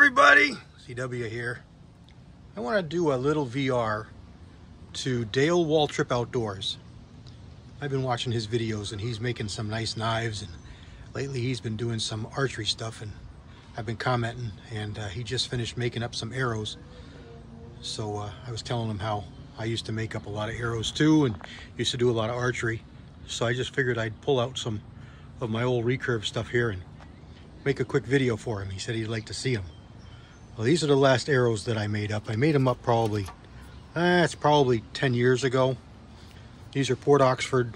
everybody, CW here. I want to do a little VR to Dale Waldroop Outdoors. I've been watching his videos and he's making some nice knives, and lately he's been doing some archery stuff, and I've been commenting, and he just finished making up some arrows. So I was telling him how I used to make up a lot of arrows too and used to do a lot of archery. So I just figured I'd pull out some of my old recurve stuff here and make a quick video for him. He said he'd like to see them. Well, these are the last arrows that I made up. I made them up probably, it's probably 10 years ago. These are Port Oxford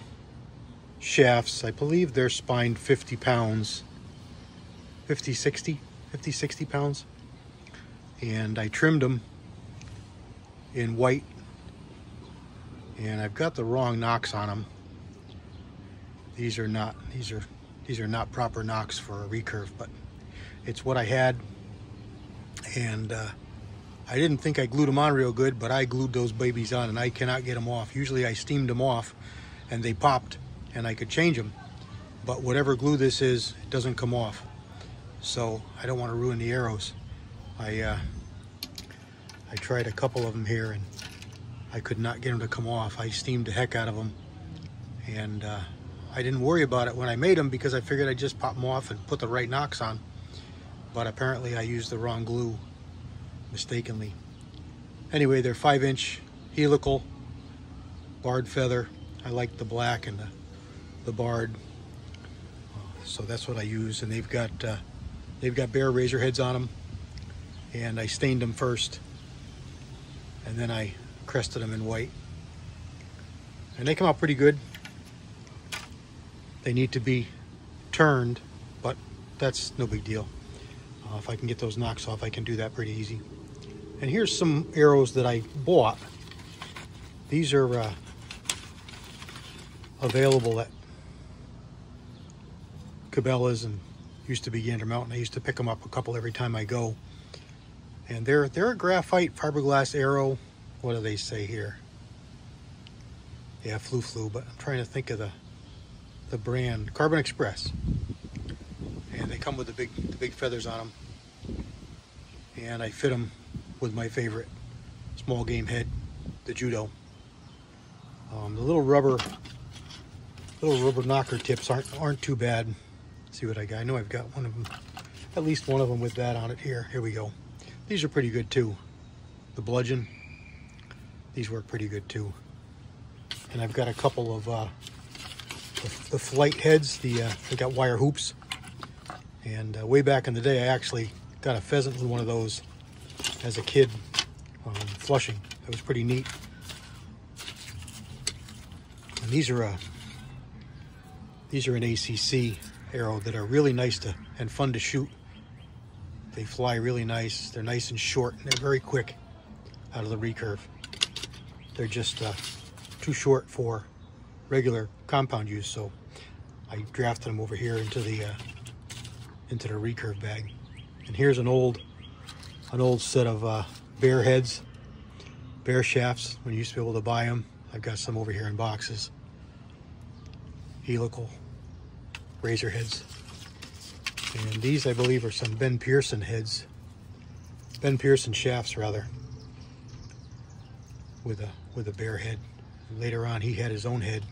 shafts. I believe they're spined 50 pounds, 60 pounds. And I trimmed them in white, and I've got the wrong nocks on them. These are not proper nocks for a recurve, but it's what I had. And I didn't think I glued them on real good, but I glued those babies on and I cannot get them off. Usually I steamed them off and they popped and I could change them, but whatever glue this is, it doesn't come off. So I don't want to ruin the arrows. I tried a couple of them here and I could not get them to come off. I steamed the heck out of them, and I didn't worry about it when I made them because I figured I'd just pop them off and put the right nocks on. But apparently I used the wrong glue mistakenly. Anyway, they're 5-inch helical barred feather. I like the black and the barred, so that's what I use. And they've got bear razor heads on them, and I stained them first and then I crested them in white, and they come out pretty good. They need to be turned, but that's no big deal. If I can get those nocks off, I can do that pretty easy. And here's some arrows that I bought. These are available at Cabela's and used to be Gander Mountain. I used to pick them up a couple every time I go. And they're a graphite fiberglass arrow. What do they say here? Yeah, Flu, but I'm trying to think of the brand. Carbon Express. And they come with the big feathers on them. And I fit them with my favorite small game head, the Judo. The little rubber knocker tips aren't too bad. Let's see what I got. I know I've got one of them, at least one of them with that on it here. Here we go. These are pretty good too. The bludgeon, these work pretty good too. And I've got a couple of the flight heads. They got wire hoops. And way back in the day, I actually got a pheasant with one of those as a kid, flushing. That was pretty neat. And these are an ACC arrow that are really nice and fun to shoot. They fly really nice. They're nice and short, and they're very quick out of the recurve. They're just too short for regular compound use, so I drafted them over here into the recurve bag. And here's an old set of bear heads, bear shafts when you used to be able to buy them. I've got some over here in boxes. Helical razor heads. And these, I believe, are some Ben Pearson heads. Ben Pearson shafts, rather, with a bear head. And later on, he had his own head.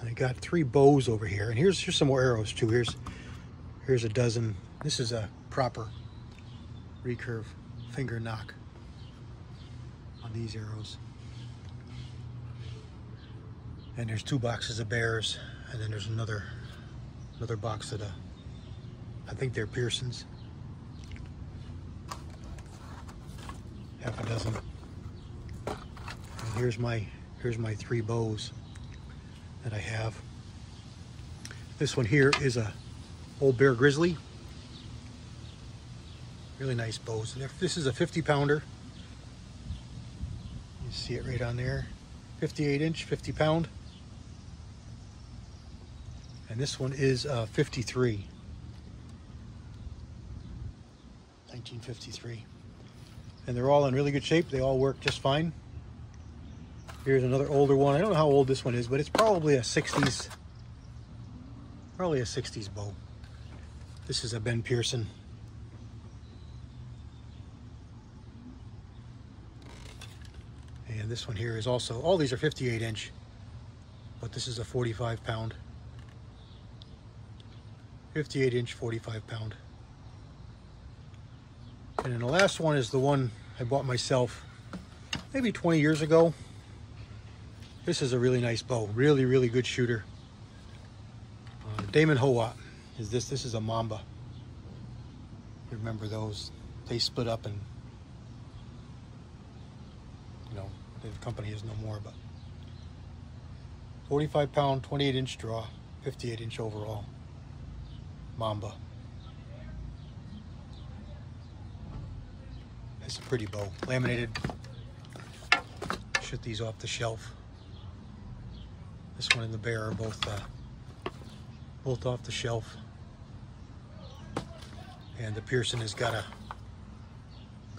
I got 3 bows over here, and here's some more arrows too. Here's a dozen. This is a proper recurve finger knock on these arrows. And there's 2 boxes of bears, and then there's another box of I think they're Pearsons. Half a dozen. And here's my 3 bows that I have. This one here is a old Bear Grizzly. Really nice bows. This is a 50-pounder. You see it right on there. 58-inch, 50-pound. And this one is 53. 1953. And they're all in really good shape. They all work just fine. Here's another older one. I don't know how old this one is, but it's probably a 60s bow. This is a Ben Pearson. And this one here is also, all these are 58 inch, but this is a 45 pound. 58 inch, 45 pound. And then the last one is the one I bought myself maybe 20 years ago. This is a really nice bow, really, really good shooter. Damon Howat is this. This is a Mamba. You remember those? They split up and, you know, the company is no more, but 45 pound, 28 inch draw, 58 inch overall. Mamba. It's a pretty bow. Laminated. Shoot these off the shelf. This one and the Bear are both off the shelf. And the Pearson has got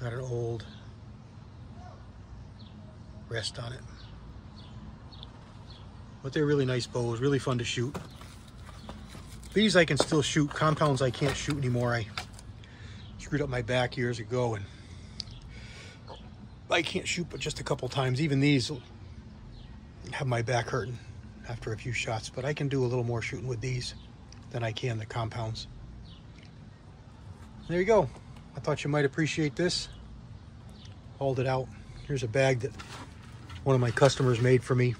an old rest on it. But they're really nice bows, really fun to shoot. These I can still shoot. Compounds I can't shoot anymore. I screwed up my back years ago and I can't shoot but just a couple times. Even these have my back hurting after a few shots, but I can do a little more shooting with these than I can the compounds. There you go. I thought you might appreciate this. Hauled it out. Here's a bag that one of my customers made for me.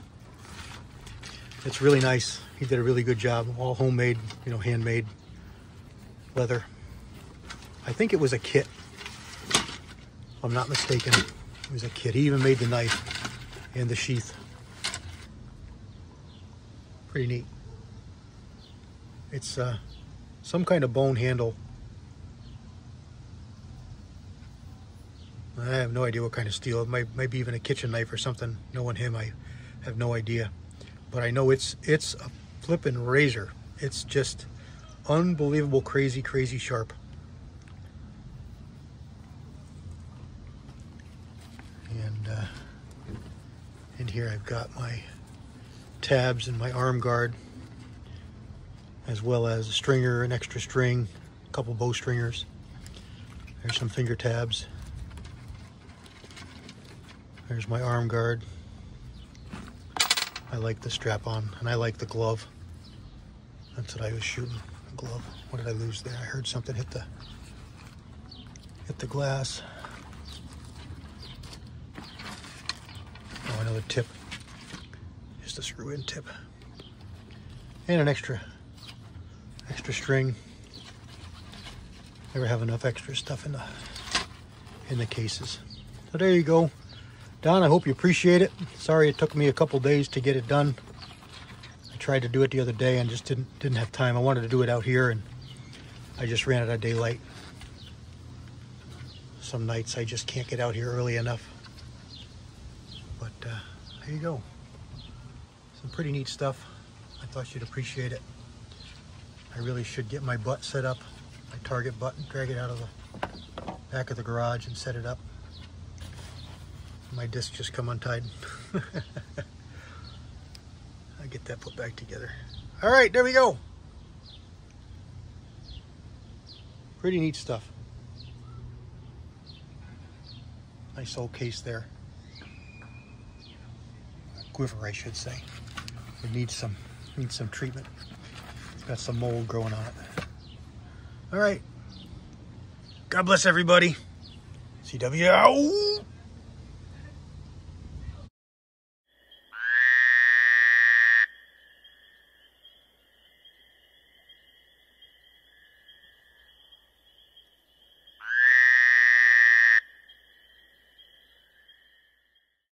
It's really nice. He did a really good job. All homemade, you know, handmade leather. I think it was a kit, if I'm not mistaken. It was a kit. He even made the knife and the sheath. Pretty neat. It's some kind of bone handle. I have no idea what kind of steel. It might be even a kitchen knife or something. Knowing him, I have no idea. But I know it's a flippin' razor. It's just unbelievable, crazy, crazy sharp. And in here I've got my tabs and my arm guard, as well as a stringer, an extra string, a couple bow stringers. There's some finger tabs. There's my arm guard. I like the strap on, and I like the glove. That's what I was shooting, the glove. What did I lose there? I heard something hit the glass. Oh, another tip. Just a screw-in tip. And an extra string. Never have enough extra stuff in the cases. So there you go. Don, I hope you appreciate it. Sorry it took me a couple days to get it done. I tried to do it the other day and just didn't have time. I wanted to do it out here and I just ran out of daylight. Some nights I just can't get out here early enough. But there you go. Some pretty neat stuff. I thought you'd appreciate it. I really should get my butt set up, my target butt, and drag it out of the back of the garage and set it up. My disc just come untied. I get that put back together. All right, there we go. Pretty neat stuff. Nice old case there. Quiver, I should say. It needs some treatment. It's got some mold growing on it. All right. God bless everybody. CW out.